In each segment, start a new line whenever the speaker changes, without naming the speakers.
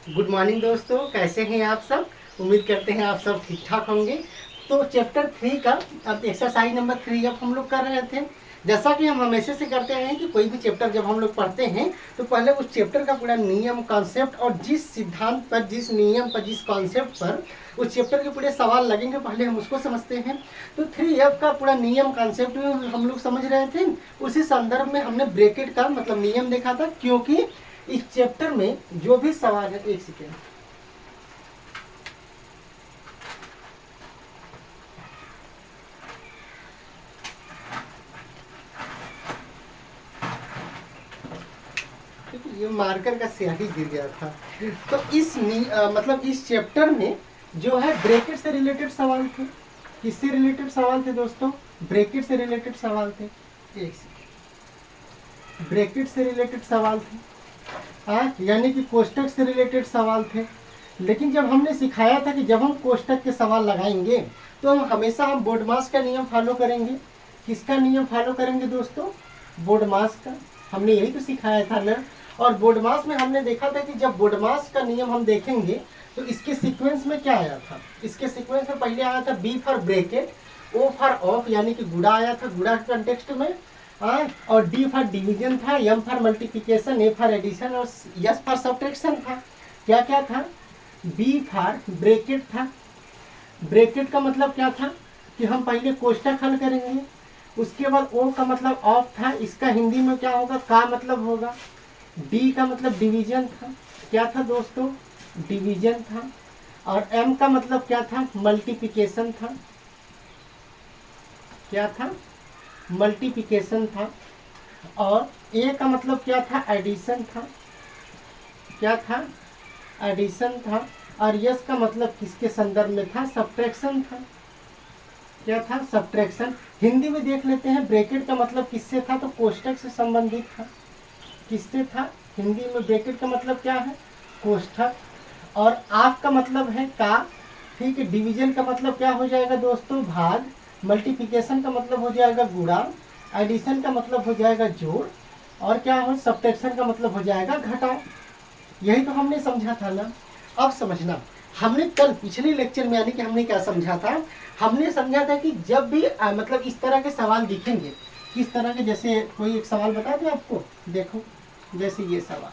Good morning दोस्तों, कैसे हैं आप सब। उम्मीद करते हैं आप सब ठीक ठाक होंगे। तो चैप्टर 3 का अब एक्सरसाइज नंबर 3 अब हम लोग कर रहे थे। जैसा कि हम हमेशा से करते हैं कि कोई भी चैप्टर जब हम लोग पढ़ते हैं तो पहले उस चैप्टर का पूरा नियम कॉन्सेप्ट और जिस सिद्धांत पर, जिस नियम पर, जिस कॉन्सेप्ट पर उस चैप्टर के पूरे सवाल लगेंगे पहले हम उसको समझते हैं। तो 3F का पूरा नियम कॉन्सेप्ट में हम लोग समझ रहे थे। उसी संदर्भ में हमने ब्रैकेट का मतलब नियम देखा था, क्योंकि इस चैप्टर में जो भी सवाल है, एक सेकेंड, ये मार्कर का स्याही गिर गया था। तो मतलब इस चैप्टर में जो है ब्रैकेट से रिलेटेड सवाल थे। किससे रिलेटेड सवाल थे दोस्तों? ब्रैकेट से रिलेटेड सवाल थे। एक सेकेंड, ब्रैकेट से रिलेटेड सवाल थे, हाँ, यानी कि कोष्टक से रिलेटेड सवाल थे। लेकिन जब हमने सिखाया था कि जब हम कोष्टक के सवाल लगाएंगे तो हम हमेशा बोर्डमास का नियम फॉलो करेंगे। किसका नियम फॉलो करेंगे दोस्तों? बोर्डमास का। हमने यही तो सिखाया था ना। और बोर्डमास में हमने देखा था कि जब बोर्डमास का नियम हम देखेंगे तो इसके सीक्वेंस में क्या आया था? इसके सीक्वेंस में पहले आया था B for bracket, O for of यानी कि गुणा आया था, गुणा के कंटेक्स्ट में, और डी फॉर डिवीजन था, M for multiplication, A for addition और एस फॉर सब्ट्रैक्शन था। क्या क्या था? बी फॉर ब्रैकेट था। ब्रैकेट का मतलब क्या था कि हम पहले कोष्टक हल करेंगे, उसके बाद ओ का मतलब ऑफ था, इसका हिंदी में क्या होगा? का मतलब होगा। डी का मतलब डिवीजन था। क्या था दोस्तों? डिवीजन था। और एम का मतलब क्या था? मल्टीप्लिकेशन था। क्या था? मल्टीप्लिकेशन था। और ए का मतलब क्या था? एडिशन था। क्या था? एडिशन था। और यस का मतलब किसके संदर्भ में था? सब्ट्रैक्शन था। क्या था? सब्ट्रैक्शन। हिंदी में देख लेते हैं ब्रैकेट का मतलब किससे था? तो कोष्टक से संबंधित था। किससे था? हिंदी में ब्रैकेट का मतलब क्या है? कोष्ठक। और ऑफ का मतलब है का, ठीक है। डिवीजन का मतलब क्या हो जाएगा दोस्तों? भाग। मल्टीप्लिकेशन का मतलब हो जाएगा गुणा। एडिशन का मतलब हो जाएगा जोड़। और क्या हो? सब्ट्रैक्शन का मतलब हो जाएगा घटाव। यही तो हमने समझा था ना। अब समझना, हमने कल पिछले लेक्चर में यानी कि हमने क्या समझा था? हमने समझा था कि जब भी मतलब इस तरह के सवाल दिखेंगे, किस तरह के, जैसे कोई एक सवाल बता दें आपको, देखो जैसे ये सवाल,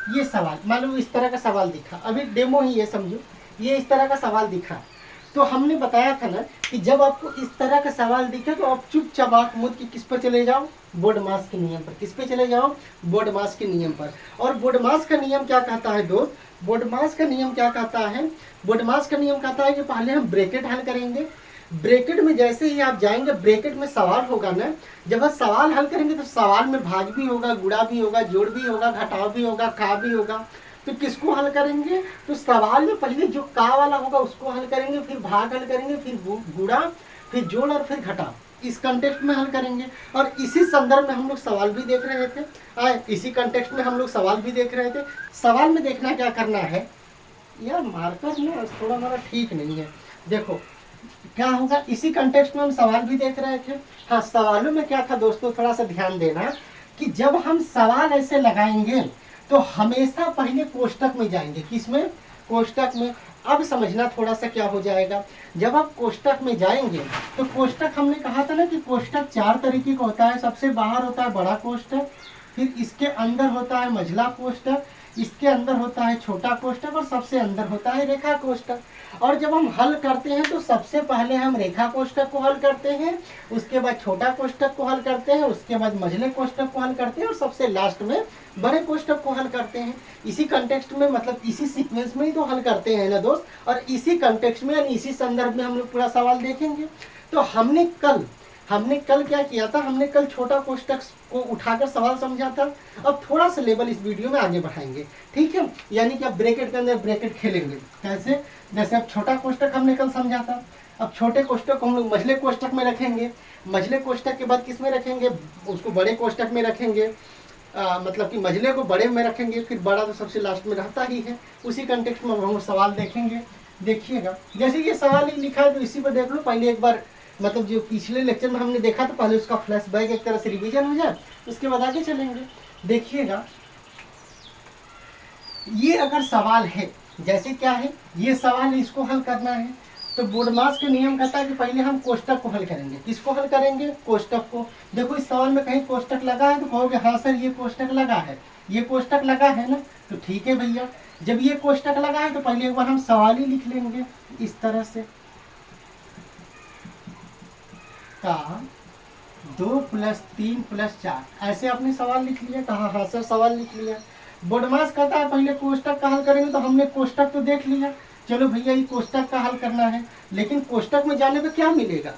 ये सवाल मान लो इस तरह का सवाल दिखा, अभी डेमो ही ये समझो, ये इस तरह का सवाल दिखा। तो हमने बताया था ना कि जब आपको इस तरह का सवाल दिखे तो आप चुपचाप आंख मूंद के किस पर चले जाओ? बोर्डमास के नियम पर। किस पे चले जाओ? बोर्डमास के नियम पर। और बोर्डमास का नियम क्या कहता है दोस्त? बोर्डमास का नियम क्या कहता है? बोर्डमास का नियम कहता है कि पहले हम ब्रैकेट हल करेंगे। ब्रैकेट में जैसे ही आप जाएंगे, ब्रैकेट में सवाल होगा ना, जब आप सवाल हल करेंगे तो सवाल में भाग भी होगा, गुणा भी होगा, जोड़ भी होगा, घटाव भी होगा, का भी होगा। तो किसको हल करेंगे? तो सवाल में पहले जो का वाला होगा उसको हल करेंगे, फिर भाग हल करेंगे, फिर गुणा, फिर जोड़ और फिर घटाव। इस कंटेक्स्ट में हल करेंगे। और इसी संदर्भ में हम लोग सवाल भी देख रहे थे, इसी कंटेक्स्ट में हम लोग सवाल भी देख रहे थे। सवाल में देखना क्या करना है यार, मार्कर ना थोड़ा हमारा ठीक नहीं है। देखो क्या होगा, इसी कंटेक्स्ट में हम सवाल भी देख रहे थे। हाँ, सवालों में क्या था दोस्तों, थोड़ा सा ध्यान देना कि जब हम सवाल ऐसे लगाएंगे तो हमेशा पहले कोष्टक में जाएंगे। किसमें? कोष्टक में। अब समझना थोड़ा सा क्या हो जाएगा, जब आप कोष्टक में जाएंगे तो कोष्टक हमने कहा था ना कि कोष्टक 4 तरीके का होता है। सबसे बाहर होता है बड़ा कोष्टक, फिर इसके अंदर होता है मझला कोष्टक, इसके अंदर होता है छोटा कोष्टक और सबसे अंदर होता है रेखा कोष्टक। और जब हम हल करते हैं तो सबसे पहले हम रेखा कोष्टक को हल करते हैं, उसके बाद छोटा कोष्टक को हल करते हैं, उसके बाद मझले कोष्टक को हल करते हैं और सबसे लास्ट में बड़े कोष्टक को हल करते हैं। इसी कंटेक्स्ट में, मतलब इसी सीक्वेंस में ही तो हल करते हैं ना दोस्त। और इसी कंटेक्स्ट में यानी इसी संदर्भ में हम लोग पूरा सवाल देखेंगे। तो हमने कल क्या किया था? हमने कल छोटा कोष्टक को उठाकर सवाल समझा था। अब थोड़ा सा लेवल इस वीडियो में आगे बढ़ाएंगे, ठीक है। यानी कि अब ब्रैकेट के अंदर ब्रैकेट खेलेंगे। कैसे? जैसे अब छोटा कोष्टक हमने कल समझा था, अब छोटे कोष्टक को हम लोग मझले कोष्टक में रखेंगे। मझले कोष्टक के बाद किस में रखेंगे? उसको बड़े कोष्टक में रखेंगे। मतलब कि मझले को बड़े में रखेंगे, फिर बड़ा तो सबसे लास्ट में रहता ही है। उसी कंटेक्स्ट में हम सवाल देखेंगे। देखिएगा जैसे ये सवाल ही लिखा है तो इसी पर देख लो। पहले एक बार मतलब जो पिछले लेक्चर में हमने देखा तो पहले उसका फ्लैशबैक एक तरह से रिवीजन हो जाए, उसके बाद आगे चलेंगे। देखिएगा ये अगर सवाल है, जैसे क्या है ये सवाल, इसको हल करना है तो बोर्डमास के नियम कहता है कि पहले हम कोष्टक को हल करेंगे। किसको हल करेंगे? कोष्टक को। देखो इस सवाल में कहीं कोष्टक लगा है तो कहोगे हाँ सर ये कोष्टक लगा है, ये कोष्टक लगा है ना, तो ठीक है भैया। जब ये कोष्टक लगा है तो पहले एक बार हम सवाल ही लिख लेंगे इस तरह से, का 2 + 3 + 4, ऐसे आपने सवाल लिख लिया। कहा हाँ सर सवाल लिख लिया। बोर्डमास कहता है पहले कोष्टक का हल करेंगे, तो हमने कोष्टक तो देख लिया। चलो भैया ये कोष्टक का हल करना है, लेकिन कोष्टक में जाने पे क्या मिलेगा?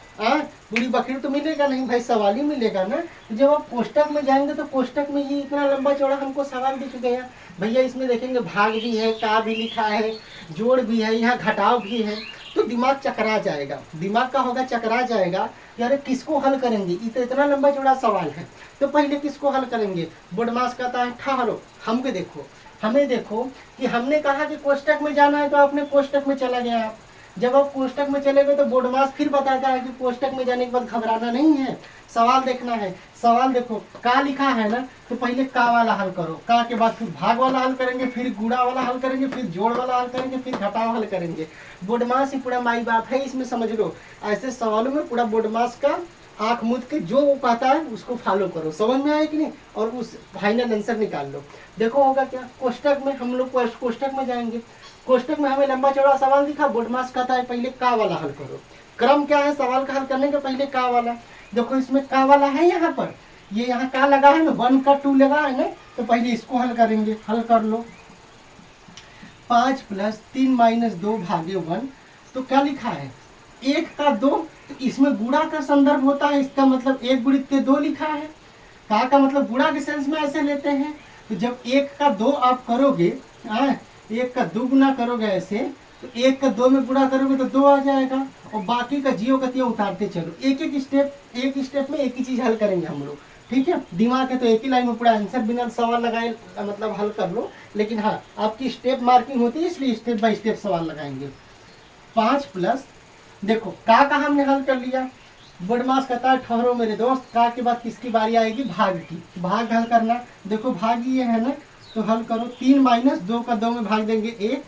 पूरी बकरी तो मिलेगा नहीं भाई, सवाल ही मिलेगा ना। तो जब आप कोष्टक में जाएंगे तो कोष्टक में ही इतना लंबा चौड़ा हमको सवाल दिख गया भैया। इसमें देखेंगे भाग भी है, का भी लिखा है, जोड़ भी है, यहाँ घटाव भी है, तो दिमाग चकरा जाएगा। दिमाग का होगा चकरा जाएगा कि अरे किसको हल करेंगे, ये तो इतना लंबा चौड़ा सवाल है, तो पहले किसको हल करेंगे? बोर्डमास कहता है ठहरो, हमको देखो, हमें देखो कि हमने कहा कि कोष्टक में जाना है तो आपने कोष्टक में चला गया। आप जब आप कोष्टक में चले गए तो बोर्डमास फिर बताता है कि कोष्टक में जाने के बाद घबराना नहीं है, सवाल देखना है। सवाल देखो का लिखा है ना, तो पहले का वाला हल करो, का के बाद फिर भाग वाला हल करेंगे, फिर गुणा वाला हल करेंगे, फिर जोड़ वाला हल करेंगे, फिर घटाव हल करेंगे। बोर्डमास ही पूरा माई बाप है इसमें, समझ लो। ऐसे सवालों में पूरा बोर्डमास का आंख मूंद के जो वो कहता है उसको फॉलो करो, समझ में आए कि नहीं, और उस फाइनल आंसर निकाल लो। देखो होगा क्या, कोष्टक में हम लोग कोष्टक में जाएंगे। कोष्टक में हमें लंबा चौड़ा सवाल दिखा, बोर्डमास कहता है पहले का वाला हल करो। क्रम क्या है सवाल का हल करने का? पहले का वाला। देखो इसमें का वाला है, यहाँ पर ये यहाँ का लगा है ना, 1 का 2 लगा है ना, तो पहले इसको हल करेंगे। हल कर लो, 5 + 3 - 2 भागे 1, तो क्या लिखा है 1 का 2, तो इसमें गुणा का संदर्भ होता है, इसका मतलब 1 × 2 लिखा है। का मतलब गुणा के सेंस में ऐसे लेते हैं। तो जब 1 का 2 आप करोगे, 1 का 2 गुना करोगे ऐसे, तो 1 का 2 में गुणा करोगे तो 2 आ जाएगा, और बाकी का जियो का तियो उतारते चलो। एक एक स्टेप में एक ही चीज हल करेंगे हम लोग, ठीक है। दिमाग है तो एक ही लाइन में पूरा आंसर बिना सवाल लगाए मतलब हल कर लो, लेकिन हाँ आपकी स्टेप मार्किंग होती है इसलिए स्टेप बाय स्टेप सवाल लगाएंगे। 5 + देखो का हमने हल कर लिया। बोर्डमास कहता है ठहरो मेरे दोस्त, का के बाद किसकी बारी आएगी? भाग की। भाग हल करना, देखो भाग ये है ना, तो हल करो। 3 - 2 का 2 में भाग देंगे 1,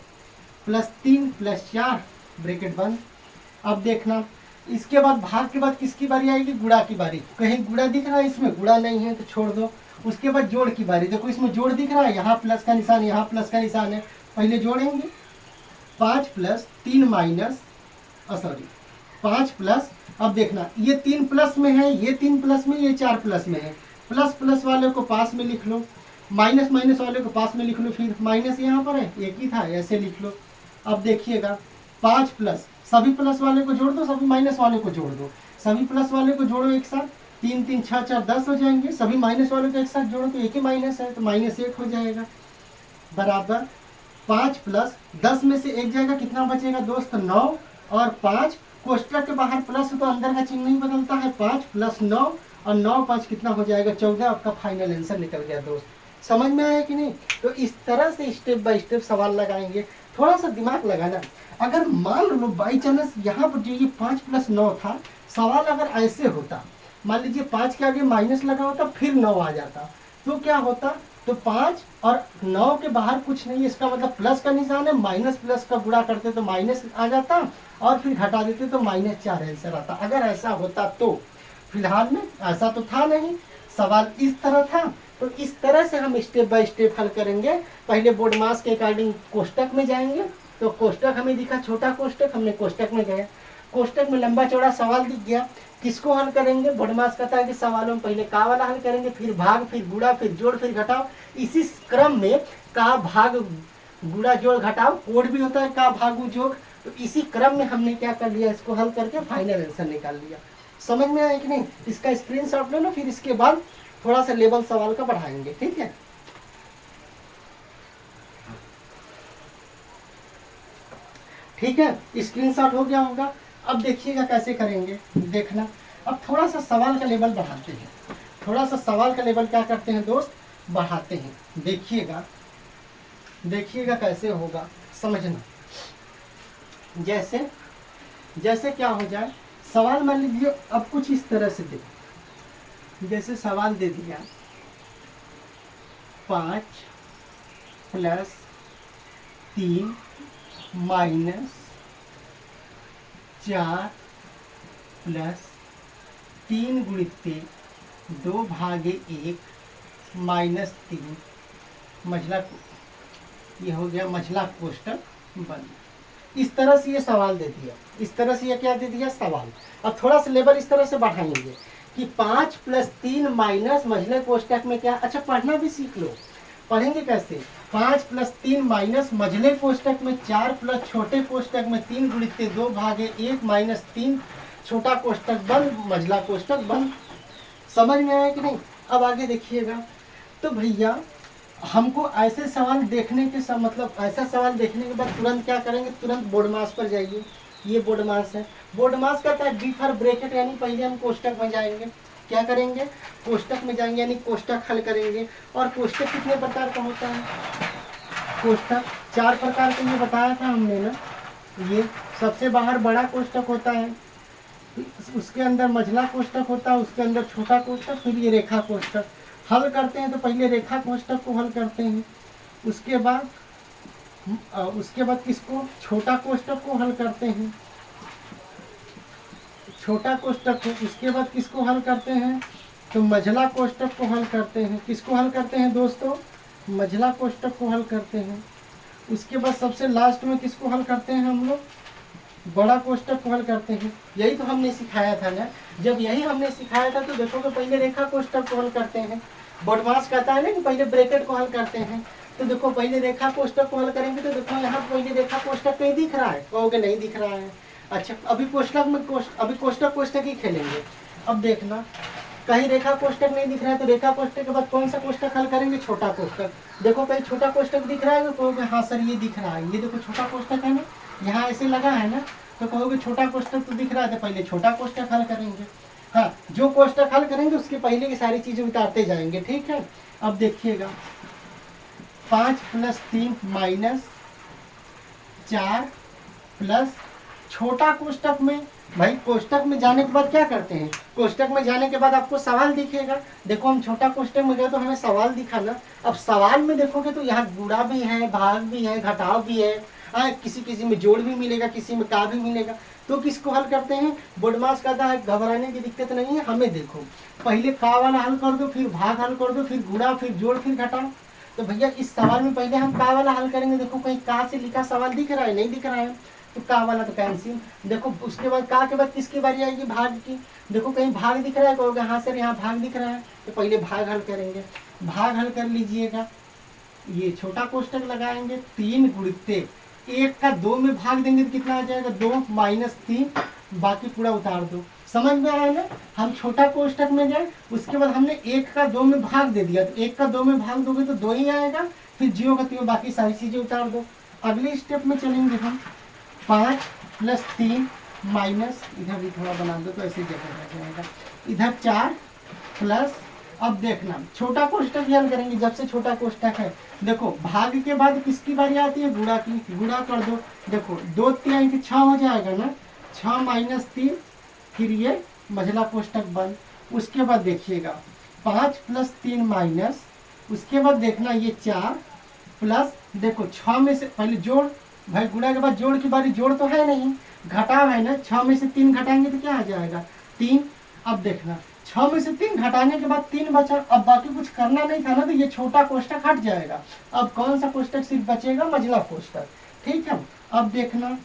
+ 3 + 4 ब्रैकेट बंद। अब देखना इसके बाद भाग के बाद किसकी बारी आएगी? गुणा की बारी। कहीं गुणा दिख रहा है? इसमें गुणा नहीं है तो छोड़ दो। उसके बाद जोड़ की बारी। देखो इसमें जोड़ दिख रहा है, यहाँ प्लस का निशान, यहाँ प्लस का निशान है, पहले जोड़ेंगे। 5 + 3 5 अब देखना ये 3 प्लस में है, ये 3 प्लस में, ये 4 प्लस में है। प्लस प्लस वाले को पास में लिख लो, माइनस माइनस वाले को पास में लिख लो, फिर माइनस यहाँ पर है, एक ही था, ऐसे लिख लो। अब देखिएगा 5 + सभी प्लस वाले को जोड़ दो, सभी माइनस वाले को जोड़ दो। सभी प्लस वाले को जोड़ो एक साथ, 3 3 6 4 10 हो जाएंगे। सभी माइनस वाले को एक साथ जोड़ो तो एक ही माइनस है तो -1 हो जाएगा, बराबर 5 + 10 में से 1 जाएगा, कितना बचेगा दोस्त? 9 और 5 कोष्टक के बाहर प्लस तो अंदर का चिन्ह नहीं बदलता है। 5 + 9 और 9 5 कितना हो जाएगा? 14। आपका फाइनल आंसर निकल गया दोस्त। समझ में आया कि नहीं? तो इस तरह से स्टेप बाय स्टेप सवाल लगाएंगे, थोड़ा सा दिमाग लगाना। अगर मान लो बाई चांस यहाँ पर जो ये 5 + 9 था, सवाल अगर ऐसे होता, मान लीजिए 5 के आगे माइनस लगा होता फिर 9 आ जाता, तो क्या होता? तो 5 और 9 के बाहर कुछ नहीं है, इसका मतलब प्लस का निशान है, माइनस प्लस का गुणा करते तो माइनस आ जाता, और फिर घटा देते तो -4 आंसर आता। अगर ऐसा होता तो, फिलहाल में ऐसा तो था नहीं, सवाल इस तरह था। तो इस तरह से हम स्टेप बाय स्टेप हल करेंगे। पहले बोर्डमास के अकॉर्डिंग कोष्टक में जाएंगे, तो कोष्टक हमें दिखा छोटा कोष्टक, हमने कोष्टक में गए, कोष्टक में लंबा चौड़ा सवाल दिख गया, किसको हल करेंगे? बोर्डमास कहता है कि सवालों में पहले का वाला हल करेंगे, फिर भाग, फिर गुणा, फिर जोड़, फिर घटाव। इसी क्रम में का भाग गुणा जोड़ घटाव कोड भी होता है, का भाग जोड़। तो इसी क्रम में हमने क्या कर लिया, इसको हल करके फाइनल आंसर निकाल लिया। समझ में आया कि नहीं? इसका स्क्रीनशॉट ले लो, फिर इसके बाद थोड़ा सा लेवल सवाल का बढ़ाएंगे, ठीक है। ठीक है, स्क्रीनशॉट हो गया होगा। अब देखिएगा कैसे करेंगे, देखना। अब थोड़ा सा सवाल का लेवल बढ़ाते हैं, थोड़ा सा सवाल का लेवल क्या करते हैं दोस्त, बढ़ाते हैं। देखिएगा, देखिएगा कैसे होगा, समझना। जैसे जैसे क्या हो जाए, सवाल मान लीजिए अब कुछ इस तरह से दे, जैसे सवाल दे दिया 5 + 3 - 4 + 3 × 2/1 -3 मझला, ये हो गया मझला कोष्टक बंद। इस तरह से ये सवाल दे दिया, इस तरह से ये क्या दे दिया सवाल। अब थोड़ा सा लेवल इस तरह से बढ़ाएंगे कि 5 + 3 माइनस मझले कोष्टक में क्या, अच्छा पढ़ना भी सीख लो। पढ़ेंगे कैसे, 5 + 3 माइनस मझले कोष्टक में 4 प्लस छोटे कोष्टक में 3 × 2/1 -3 छोटा कोष्टक बंद मझला कोष्टक बंद। समझ में आया कि नहीं। अब आगे देखिएगा, तो भैया हमको ऐसे सवाल देखने के मतलब ऐसा सवाल देखने के बाद तुरंत क्या करेंगे, तुरंत बोर्ड मास पर जाइए। ये बोर्ड मास है, बोर्ड मास कहता है बी फॉर ब्रैकेट, यानी पहले हम कोष्टक में जाएंगे। क्या करेंगे, कोष्टक में जाएंगे यानी कोष्टक हल करेंगे। और कोष्टक कितने प्रकार का होता है, कोष्टक 4 प्रकार का ये बताया था हमने ना। ये सबसे बाहर बड़ा कोष्टक होता है, उसके अंदर मझला कोष्टक होता है, उसके अंदर छोटा कोष्टक, फिर ये रेखा कोष्टक। हल करते हैं तो पहले रेखा कोष्टक को हल करते हैं, उसके बाद किसको, छोटा कोष्टक को हल करते हैं, छोटा कोष्टक को। उसके बाद किसको हल करते हैं, तो मझला कोष्टक को हल करते हैं। किसको हल करते हैं दोस्तों, मझला कोष्टक को हल करते हैं। उसके बाद सबसे लास्ट में किसको हल करते हैं हम लोग, बड़ा कोष्टक को हल करते हैं। यही तो हमने सिखाया था ना। जब यही हमने सिखाया था तो देखो कि पहले रेखा कोष्टक को हल करते हैं। बोर्डमास कहता है ना कि पहले ब्रैकेट को हल करते हैं। तो देखो पहले रेखा कोष्टक को हल करेंगे तो देखो यहाँ पहले रेखा कोष्टक कहीं दिख रहा है, कहोगे नहीं दिख रहा है। अच्छा अभी कोष्टक में अभी कोष्टक ही खेलेंगे। अब देखना कहीं रेखा कोष्टक नहीं दिख रहा है तो रेखा कोष्टक के बाद कौन सा कोष्टक हल करेंगे, छोटा कोष्टक। देखो कहीं छोटा कोष्टक दिख रहा है तो कहोगे हाँ सर ये दिख रहा है, ये देखो छोटा कोष्टक है ना, यहाँ ऐसे लगा है ना, तो कहोगे छोटा कोष्टक तो दिख रहा है, तो पहले छोटा कोष्टक हल करेंगे। हाँ जो कोष्टक हल करेंगे उसके पहले की सारी चीजें उतारते जाएंगे, ठीक है। अब देखिएगा 5 + 3 - 4 प्लस छोटा कोष्टक में, भाई कोष्टक में जाने के बाद क्या करते हैं, कोष्टक में जाने के बाद आपको सवाल दिखेगा। देखो हम छोटा कोष्टक में गए तो हमें सवाल दिखा ना। अब सवाल में देखोगे तो यहाँ गुणा भी है, भाग भी है, घटाव भी है, किसी किसी में जोड़ भी मिलेगा, किसी में का भी मिलेगा। तो किसको हल करते हैं, बोर्डमास कहता है घबराने की दिक्कत नहीं है, हमें देखो पहले का वाला हल कर दो, फिर भाग हल कर दो, फिर गुणा, फिर जोड़, फिर घटाव। तो भैया इस सवाल में पहले हम का वाला हल करेंगे। देखो कहीं का से लिखा सवाल दिख रहा है, नहीं दिख रहा है, तो का वाला तो कैंसिल। देखो उसके बाद का के बाद किसकी बारी आएगी, भाग की। देखो कहीं भाग दिख रहा है, कहोगे हाँ सर यहाँ भाग दिख रहा है, तो पहले भाग हल करेंगे। भाग हल कर लीजिएगा, ये छोटा कोष्टक लगाएंगे, 3 × 1 का 2 में भाग देंगे तो कितना आ जाएगा, 2 - 3, बाकी पूरा उतार दो। समझ में आया ना। हम छोटा कोष्टक में गए, उसके बाद हमने 1 का 2 में भाग दे दिया, तो 1 का 2 में भाग दोगे तो 2 ही आएगा, फिर जीरो का तीन, बाकी सारी चीजें उतार दो। अगले स्टेप में चलेंगे हम, 5 + 3 माइनस, इधर भी थोड़ा बना दो तो ऐसे जगह रह जाएगा, इधर 4 प्लस। अब देखना छोटा कोष्टक हल करेंगे, जब से छोटा कोष्टक है। देखो भाग के बाद किसकी बारी आती है, गुणा की, गुणा कर दो। देखो 2 3 6 हो जाएगा ना, 6 - 3, फिर ये मझला कोष्टक बंद। उसके बाद देखिएगा 5 + 3 माइनस, उसके बाद देखना ये 4 प्लस, देखो 6 में से पहले जोड़, भाई गुणा के बाद जोड़ की बारी, जोड़ तो है नहीं, घटाव है ना, 6 में से 3 घटाएंगे तो क्या आ जाएगा, 3। अब देखना 6 में से 3 घटाने के बाद 3 बचा। अब बाकी कुछ करना नहीं था ना, तो ये छोटा कोष्टक हट जाएगा। अब कौन सा कोष्टक सिर्फ बचेगा, मझला कोष्टक, ठीक है। अब देखना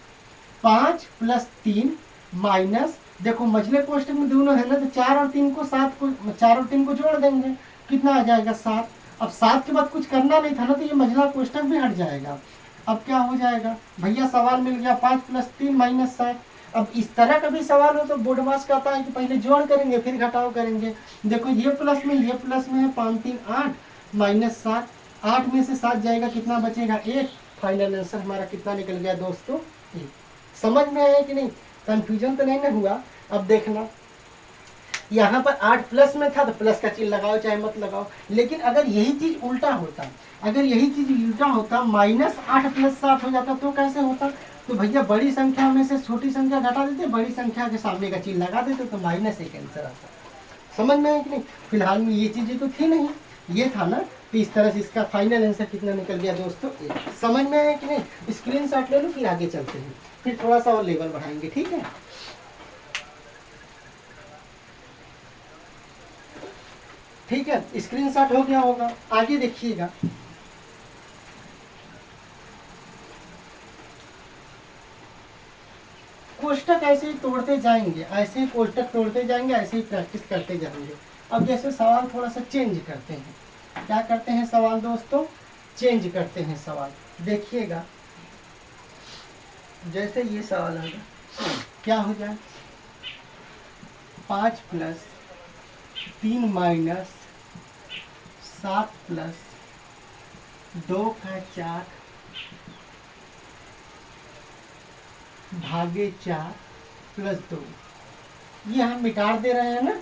5 + 3 माइनस, देखो मझले कोष्टक में दोनों है ना, तो 4 और 3 को 7 को, 4 और 3 को जोड़ देंगे, कितना आ जाएगा 7। अब 7 के बाद कुछ करना नहीं था ना, तो ये मझला कोष्टक भी हट जाएगा। अब क्या हो जाएगा भैया, सवाल मिल गया 5 + 3 - 7। अब इस तरह का भी सवाल हो तो बोर्डमास कहता है कि पहले जोड़ करेंगे फिर घटाव करेंगे। देखो ये प्लस में है, 5 3 8 -7, 8 में से 7 जाएगा, कितना बचेगा 1। फाइनल आंसर हमारा कितना निकल गया दोस्तों, 1। समझ में आया कि नहीं, कंफ्यूजन तो नहीं ना हुआ। अब देखना यहाँ पर 8 प्लस में था तो प्लस का चिन्ह लगाओ चाहे मत लगाओ, लेकिन अगर यही चीज उल्टा होता, अगर यही चीज उल्टा होता -8 + 7 हो जाता तो कैसे होता, तो भैया बड़ी संख्या में से छोटी संख्या घटा देते, बड़ी संख्या के सामने का चिन्ह लगा देते तो -1 आंसर आता। समझ में आया कि नहीं? फिलहाल में ये चीजें तो थी नहीं, ये था ना। तो इस तरह से इसका फाइनल आंसर कितना निकल गया दोस्तों? 1। समझ में आया कि नहीं? स्क्रीनशॉट ले लो, फिर आगे चलते हैं, फिर थोड़ा सा और लेवल बढ़ाएंगे, ठीक है? ठीक है, स्क्रीनशॉट हो गया होगा, आगे देखिएगा। कोष्टक ऐसे ही तोड़ते जाएंगे, ऐसे ही कोष्टक तोड़ते जाएंगे, ऐसे ही प्रैक्टिस करते जाएंगे। अब जैसे सवाल थोड़ा सा चेंज करते हैं, क्या करते हैं सवाल दोस्तों? चेंज करते हैं सवाल, देखिएगा। जैसे ये सवाल होगा, क्या हो जाए? 5 + 3 - 7 + 2 का 4 भागे 4 + 2। ये हम मिटा दे रहे हैं ना,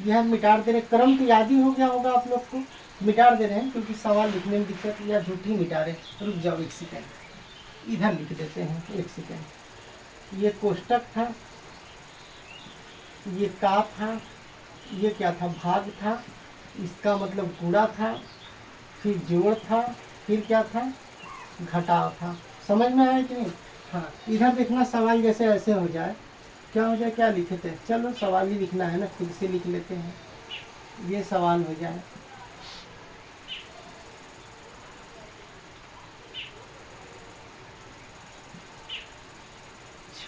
ये हम मिटा दे रहे, क्रम तो याद ही हो गया होगा आप लोग को। मिटा दे रहे हैं क्योंकि सवाल लिखने में दिक्कत, या झूठी मिटा रहे। रुक जाओ 1 सेकेंड, इधर लिख देते हैं 1 सेकेंड। ये कोष्टक था, ये का था, ये क्या था? भाग था, इसका मतलब गुणा था, फिर जोड़ था, फिर क्या था? घटाव था। समझ में आया कि नहीं? हाँ, इधर देखना सवाल जैसे ऐसे हो जाए, क्या हो जाए? क्या लिखे थे? चलो सवाल ही लिखना है ना, खुद से लिख लेते हैं। ये सवाल हो जाए,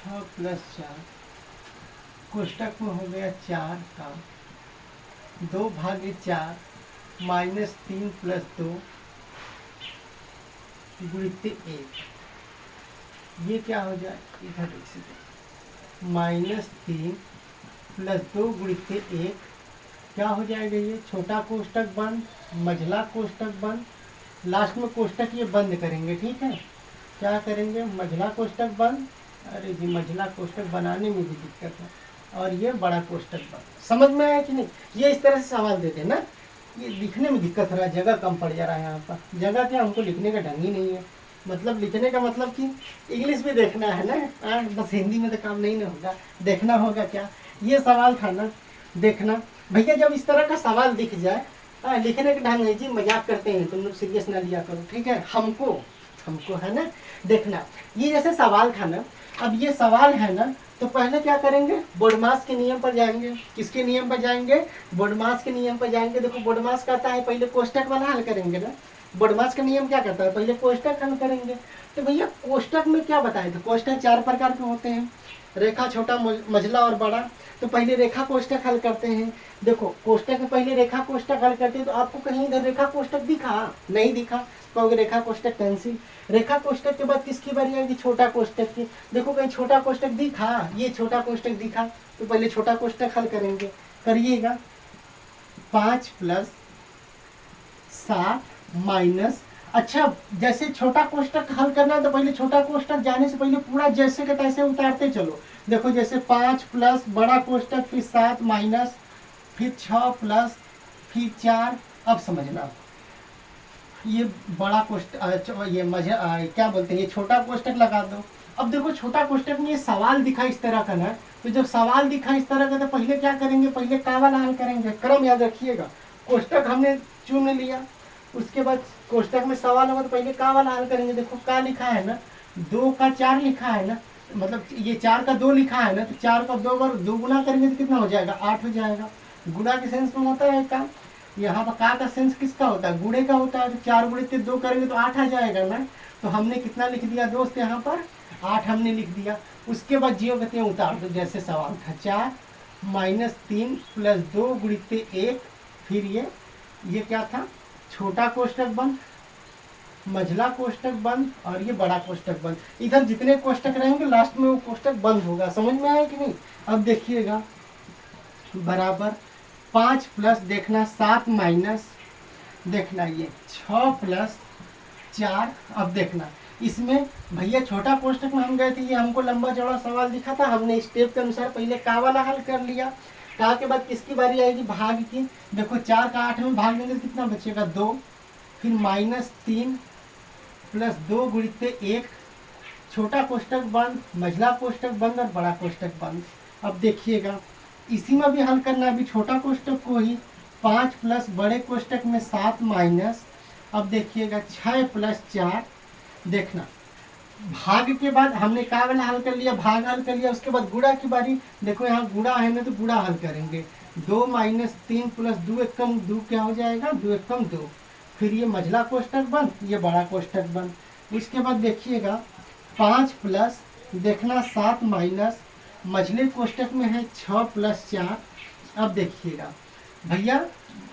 +4 कोष्टक में हो गया 4 का 2 भागे 4 -3 + 2 गुणित 1। ये क्या हो जाए? इधर लिख सकते, -3 + 2 गुणित 1 क्या हो जाएगा? ये छोटा कोष्टक बंद, मझला कोष्टक बंद, लास्ट में कोष्टक ये बंद करेंगे, ठीक है? क्या करेंगे? मझला कोष्टक बंद। अरे जी, मझला कोष्टक बनाने में भी दिक्कत है, और ये बड़ा कोष्टक बंद। समझ में आया कि नहीं? ये इस तरह से सवाल देते ना, ये लिखने में दिक्कत हो रहा है, जगह कम पड़ जा रहा है यहाँ पर। जगह क्या, हमको लिखने का ढंग ही नहीं है। मतलब लिखने का मतलब कि इंग्लिश भी देखना है ना, बस हिंदी में तो काम नहीं ना होगा, देखना होगा। क्या ये सवाल था ना, देखना भैया। जब इस तरह का सवाल दिख जाए, लिखने का ढंग है जी, मजाक करते हैं, तुम लोग सीरियस ना लिया करो, ठीक है? हमको है ना देखना। ये जैसे सवाल था ना, अब ये सवाल है ना, तो पहले क्या करेंगे? बोडमास के नियम पर जाएंगे। किसके नियम पर जाएंगे? बोडमास के नियम पर जाएंगे। देखो बोडमास कहता है पहले कोष्टक वाला हल करेंगे ना। बोडमास का नियम क्या कहता है? पहले कोष्टक हल करेंगे। तो भैया कोष्टक में क्या बताए थे? कोष्टक 4 प्रकार के होते हैं, रेखा, छोटा, मझला और बड़ा। तो पहले रेखा कोष्टक हल करते हैं। देखो कोष्टक में पहले रेखा कोष्टक हल करते हैं, तो आपको कहीं इधर रेखा कोष्टक दिखा? नहीं दिखा, कहोगे रेखा कोष्टक कैंसिल। रेखा कोष्टक के बाद किसकी बारी आएगी? छोटा कोष्टक की। देखो कहीं छोटा कोष्टक दिखा? ये छोटा कोष्टक दिखा, तो पहले छोटा कोष्टक हल करेंगे। करिएगा, 5 + 7 - अच्छा, जैसे छोटा कोष्टक हल करना है तो पहले छोटा कोष्टक जाने से पहले पूरा जैसे के तैसे उतारते चलो। देखो जैसे 5 + बड़ा कोष्टक, फिर 7 माइनस, फिर 6 + फिर 4। अब समझना, ये बड़ा कोष्टक, ये क्या बोलते हैं, ये छोटा कोष्टक लगा दो। अब देखो छोटा कोष्टक में ये सवाल दिखा इस तरह का ना, तो जब सवाल दिखा इस तरह का तो पहले क्या करेंगे? पहले का वाला हल करेंगे। क्रम याद रखिएगा। कोष्टक हमने चुन लिया, उसके बाद कोष्टक में सवाल होगा तो पहले का वाला हल करेंगे। देखो का लिखा है ना, 2 का 4 लिखा है ना, मतलब ये 4 का 2 लिखा है ना, तो 4 का 2 बार 2 गुना करेंगे तो कितना हो जाएगा? 8 हो जाएगा। गुणा के सेंस में होता है का। यहाँ पर का सेंस किसका होता है? गुणे का होता है। तो 4 गुणे 2 करेंगे तो 8 आ जाएगा ना। तो हमने कितना लिख दिया दोस्त? यहाँ पर 8 हमने लिख दिया। उसके बाद जियो कहते हैं उतार दो, जैसे सवाल था 4 - 3 + 2 गुणित 1। फिर ये क्या था? छोटा कोष्टक बंद, मझला कोष्टक बंद, और ये बड़ा कोष्टक बंद। इधर जितने कोष्टक रहेंगे लास्ट में वो कोष्टक बंद होगा। समझ में आया कि नहीं? अब देखिएगा, बराबर 5 + देखना 7 माइनस, देखना ये 6 + 4। अब देखना इसमें भैया छोटा कोष्टक में हम गए थे, ये हमको लंबा चौड़ा सवाल दिखा था, हमने स्टेप के अनुसार पहले का वाला हल कर लिया। का के बाद किसकी बारी आएगी? भाग की। देखो 4 का 8 में भाग देंगे तो कितना बचेगा? 2। फिर -3 + 2 गुणित 1, छोटा कोष्टक बंद, मझला कोष्टक बंद और बड़ा कोष्टक बंद। अब देखिएगा इसी में भी हल करना है, अभी छोटा कोष्टक को ही 5 प्लस बड़े कोष्टक में 7 माइनस, अब देखिएगा 6 प्लस 4। देखना भाग के बाद हमने क्या वाला हल कर लिया, भाग हल कर लिया, उसके बाद गुणा की बारी। देखो यहाँ गुणा है ना तो गुणा हल करेंगे, 2 माइनस 3 प्लस 2 एकम 2 क्या हो जाएगा, 2 एकम 2। फिर ये मझला कोष्टक बंद, ये बड़ा कोष्टक बंद। उसके बाद देखिएगा 5 प्लस देखना 7 माइनस, मझले कोष्टक में है 6 प्लस 4। अब देखिएगा भैया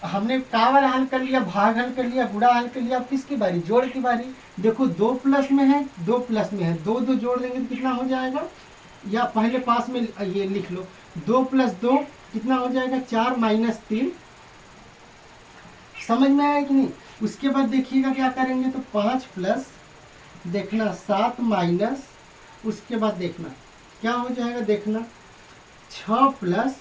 हमने का वाला हल कर लिया, भाग हल कर लिया, गुणा हल कर लिया, अब किसकी बारी, जोड़ की बारी। देखो 2 प्लस में है, 2 प्लस में है, 2 2 जोड़ देंगे तो कितना हो जाएगा, या पहले पास में ये लिख लो, 2 प्लस 2 कितना हो जाएगा, 4 माइनस 3। समझ में आया कि नहीं। उसके बाद देखिएगा क्या करेंगे, तो 5 प्लस देखना 7 माइनस, उसके बाद देखना क्या हो जाएगा, देखना 6 प्लस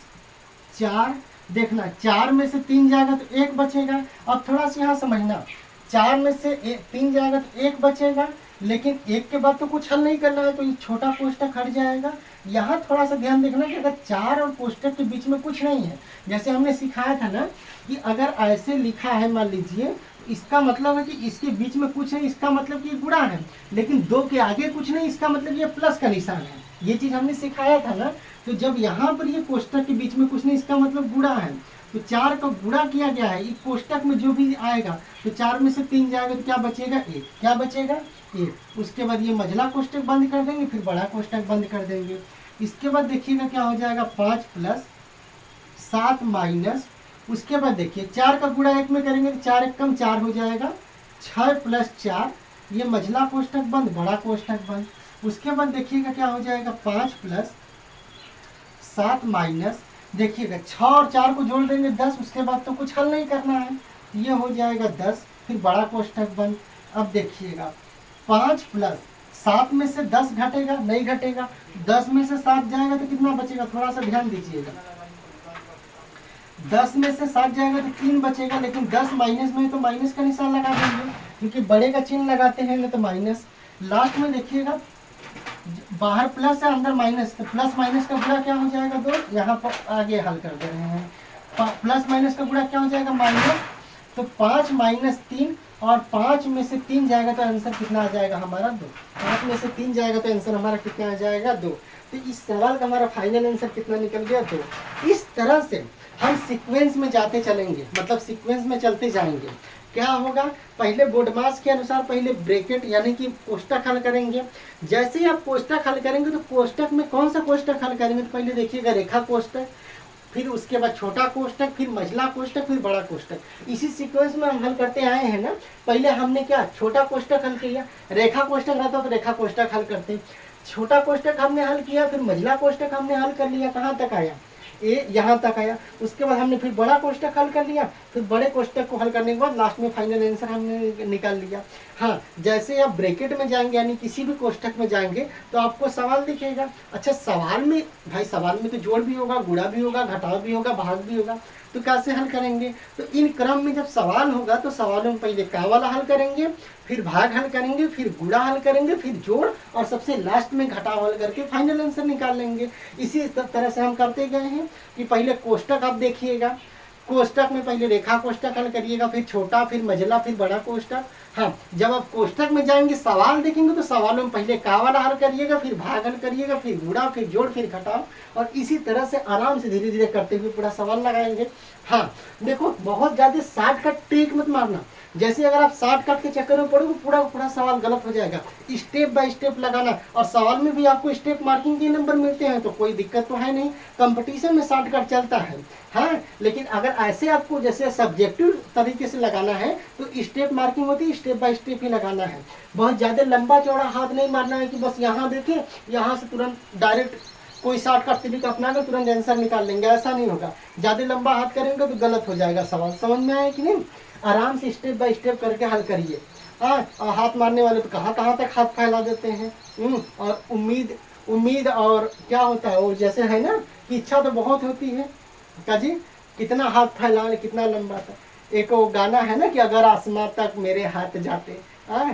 4। देखना 4 में से 3 जाएगा तो 1 बचेगा। अब थोड़ा सा यहाँ समझना, 4 में से 3 जाएगा तो 1 बचेगा, लेकिन 1 के बाद तो कुछ हल नहीं करना है, तो ये छोटा कोष्टक हट जाएगा। यहाँ थोड़ा सा ध्यान देखना कि अगर 4 और कोष्टक के बीच में कुछ नहीं है, जैसे हमने सिखाया था ना कि अगर ऐसे लिखा है मान लीजिए, इसका मतलब है कि इसके बीच में कुछ है, इसका मतलब कि ये गुणा है, लेकिन 2 के आगे कुछ नहीं, इसका मतलब ये प्लस का निशान है। ये चीज़ हमने सिखाया था ना। तो जब यहाँ पर ये कोष्टक के बीच में कुछ नहीं, इसका मतलब गुणा है, तो 4 का गुणा किया गया है, इस कोष्टक में जो भी आएगा तो 4 में से 3 जाएगा तो क्या बचेगा, 1। क्या बचेगा, 1। उसके बाद ये मझला कोष्टक बंद कर देंगे, फिर बड़ा कोष्टक बंद कर देंगे। इसके बाद देखिएगा क्या हो जाएगा, 5 प्लस 7 माइनस, उसके बाद देखिए 4 का गुणा 1 में करेंगे तो 4 एकम 4 हो जाएगा, 6 प्लस 4, ये मझला कोष्टक बंद, बड़ा कोष्टक बंद। उसके बाद देखिएगा क्या हो जाएगा, 5 प्लस 7 माइनस, देखिएगा 6 और 4 को जोड़ देंगे 10, उसके बाद तो कुछ हल नहीं करना है, ये हो जाएगा 10, फिर बड़ा कोष्टक बंद। अब देखिएगा 5 प्लस 7 में से 10 घटेगा, नहीं घटेगा, 10 में से 7 जाएगा तो कितना बचेगा, थोड़ा सा ध्यान दीजिएगा, 10 में से 7 जाएगा तो 3 बचेगा, लेकिन 10 माइनस में तो माइनस का निशान लगा देंगे, क्योंकि बड़े का चिन्ह लगाते हैं ना तो माइनस। लास्ट में देखिएगा बाहर प्लस है, अंदर माइनस, तो प्लस माइनस का गुणा क्या हो जाएगा, 2। यहाँ पर आगे हल कर दे रहे हैं, प्लस माइनस का गुणा क्या हो जाएगा, माइनस। तो 5 माइनस 3, और 5 में से 3 जाएगा तो आंसर कितना आ जाएगा हमारा, 2। 5 में से 3 जाएगा तो आंसर हमारा कितना आ जाएगा, 2। तो इस सवाल का हमारा फाइनल आंसर कितना निकल गया, 2। इस तरह से हम सीक्वेंस में जाते चलेंगे, मतलब सीक्वेंस में चलते जाएंगे। क्या होगा, पहले बोर्डमास के अनुसार पहले ब्रैकेट यानी कि कोष्टक हल करेंगे। जैसे ही आप कोष्टक हल करेंगे तो कोष्टक में कौन सा कोष्टक हल करेंगे, तो पहले देखिएगा रेखा कोष्टक, फिर उसके बाद छोटा कोष्टक, फिर मझला कोष्टक, फिर बड़ा कोष्टक। इसी सीक्वेंस में हम हल करते आए हैं ना। पहले हमने क्या छोटा कोष्टक हल किया, रेखा कोष्टक रहता तो रेखा कोष्टक हल करते, छोटा कोष्टक हमने हल किया, फिर मझला कोष्टक हमने हल कर लिया, कहाँ तक आया, ए यहाँ तक आया। उसके बाद हमने फिर बड़ा कोष्टक हल कर लिया, फिर बड़े कोष्टक को हल करने के बाद लास्ट में फाइनल आंसर हमने निकाल लिया। हाँ, जैसे आप ब्रैकेट में जाएंगे यानी किसी भी कोष्टक में जाएंगे तो आपको सवाल दिखेगा। अच्छा, सवाल में भाई सवाल में तो जोड़ भी होगा, गुणा भी होगा, घटाव भी होगा, भाग भी होगा, तो कैसे हल करेंगे, तो इन क्रम में जब सवाल होगा तो सवालों में पहले का वाला हल करेंगे, फिर भाग हल करेंगे, फिर गुणा हल करेंगे, फिर जोड़, और सबसे लास्ट में घटाव हल करके फाइनल आंसर निकाल लेंगे। इसी तरह से हम करते गए हैं कि पहले कोष्टक आप देखिएगा, कोष्टक में पहले रेखा कोष्टक हल करिएगा, फिर छोटा, फिर मझला, फिर बड़ा कोष्टक। हाँ, जब आप कोष्टक में जाएंगे सवाल देखेंगे तो सवालों में पहले का वाला हल करिएगा, फिर भाग हल करिएगा, फिर गुणा, फिर जोड़, फिर घटाव, और इसी तरह से आराम से धीरे धीरे करते हुए पूरा सवाल लगाएंगे। हाँ देखो, बहुत ज़्यादा शॉर्टकट ट्रिक मत मारना, जैसे अगर आप शॉर्टकट के चक्कर में पड़ोगे पूरा पूरा सवाल गलत हो जाएगा। स्टेप बाय स्टेप लगाना, और सवाल में भी आपको स्टेप मार्किंग के नंबर मिलते हैं तो कोई दिक्कत तो है नहीं, कंपटीशन में शॉर्टकट चलता है। हाँ, लेकिन अगर ऐसे आपको जैसे सब्जेक्टिव तरीके से लगाना है तो स्टेप मार्किंग होती है, स्टेप बाय स्टेप ही लगाना है। बहुत ज़्यादा लंबा चौड़ा हाथ नहीं मारना है कि बस यहाँ देखें, यहाँ से तुरंत डायरेक्ट कोई शॉर्टकट तरीका अपना कर तुरंत आंसर निकाल लेंगे, ऐसा नहीं होगा। ज़्यादा लंबा हाथ करेंगे तो गलत हो जाएगा सवाल। समझ में आया कि नहीं, आराम से स्टेप बाय स्टेप करके हल करिए। और हाथ मारने वाले तो कहाँ कहाँ तक हाथ फैला देते हैं। और उम्मीद और क्या होता है वो, जैसे है ना कि इच्छा तो बहुत होती है का जी, कितना हाथ फैला, कितना लंबा था। एक वो गाना है ना कि अगर आसमां तक मेरे हाथ जाते, हाँ,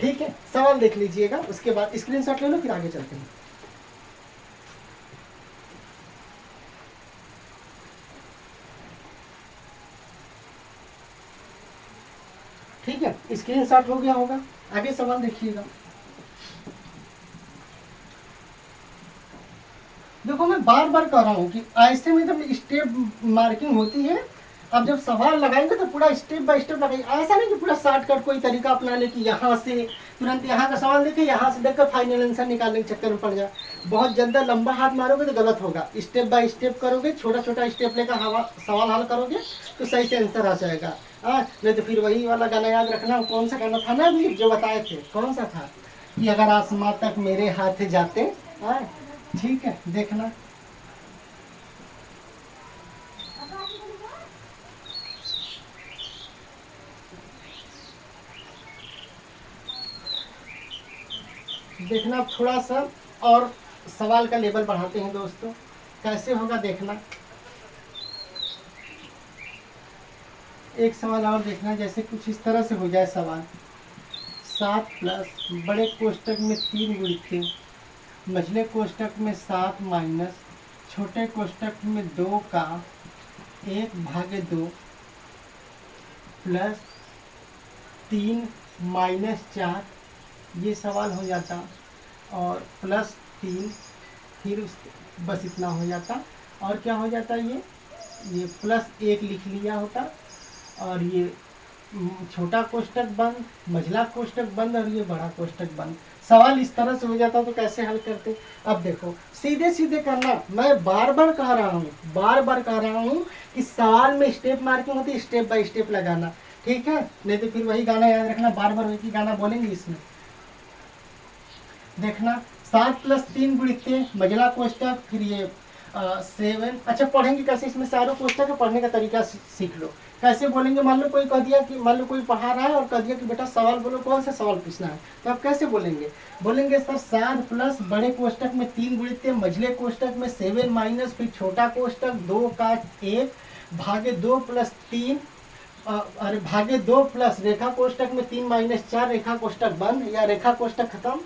ठीक है, सवाल देख लीजिएगा, उसके बाद स्क्रीनशॉट ले लो, फिर आगे चलते हैं। ठीक है, स्क्रीनशॉट हो गया होगा, आगे सवाल देखिएगा। देखो मैं बार बार कह रहा हूँ कि ऐसे में जब स्टेप मार्किंग होती है, अब जब सवाल लगाएंगे तो पूरा स्टेप बाय स्टेप लगाएंगे। ऐसा नहीं कि पूरा शॉर्टकट कोई तरीका अपना ले कि यहाँ से तुरंत यहाँ का सवाल देखे, यहाँ से देखकर फाइनल आंसर निकालने के चक्कर में पड़ जाए। बहुत ज़्यादा लंबा हाथ मारोगे तो गलत होगा। स्टेप बाय स्टेप करोगे, छोटा छोटा स्टेप लेकर सवाल हल करोगे तो सही से आंसर आ जाएगा। नहीं तो फिर वही वाला गाना याद रखना, कौन सा गाना था ना अभी जो बताए थे, कौन सा था कि अगर आसमां तक मेरे हाथ जाते। ठीक है, देखना। देखना थोड़ा सा और सवाल का लेवल बढ़ाते हैं दोस्तों, कैसे होगा देखना। एक सवाल और देखना, जैसे कुछ इस तरह से हो जाए सवाल। 7 प्लस बड़े कोष्टक में 3 गुणित, मझले कोष्टक में 7 माइनस छोटे कोष्टक में 2 का 1/2 प्लस 3 माइनस 4, ये सवाल हो जाता। और प्लस 3 फिर उस बस इतना हो जाता। और क्या हो जाता ये प्लस 1 लिख लिया होता। और ये छोटा कोष्टक बंद, मझला कोष्टक बंद और ये बड़ा कोष्टक बंद। सवाल इस तरह से हो जाता तो कैसे हल करते। अब देखो सीधे सीधे करना, मैं बार बार कह रहा हूँ कि सवाल में स्टेप मार्किंग होती है, स्टेप बाय स्टेप लगाना। ठीक है, नहीं तो फिर वही गाना याद रखना, बार बार वही गाना बोलेंगे इसमें। देखना 7 प्लस 3 गुणित मझला कोष्टक, फिर ये 7। अच्छा पढ़ेंगे कैसे, इसमें चारों कोष्टक का पढ़ने का तरीका सीख लो। कैसे बोलेंगे, मान लो कोई कह दिया कि, मान लो कोई पढ़ा रहा है और कह दिया कि बेटा सवाल बोलो, कौन सा सवाल पूछना है, तो आप कैसे बोलेंगे सर 7 प्लस बड़े कोष्टक में 3 गुणित मझले कोष्टक में 7 माइनस फिर छोटा कोष्टक 2 का 1/2 प्लस 3 अरे भागे 2 प्लस रेखा कोष्टक में 3 माइनस 4 रेखा कोष्टक बंद या रेखा कोष्टक खत्म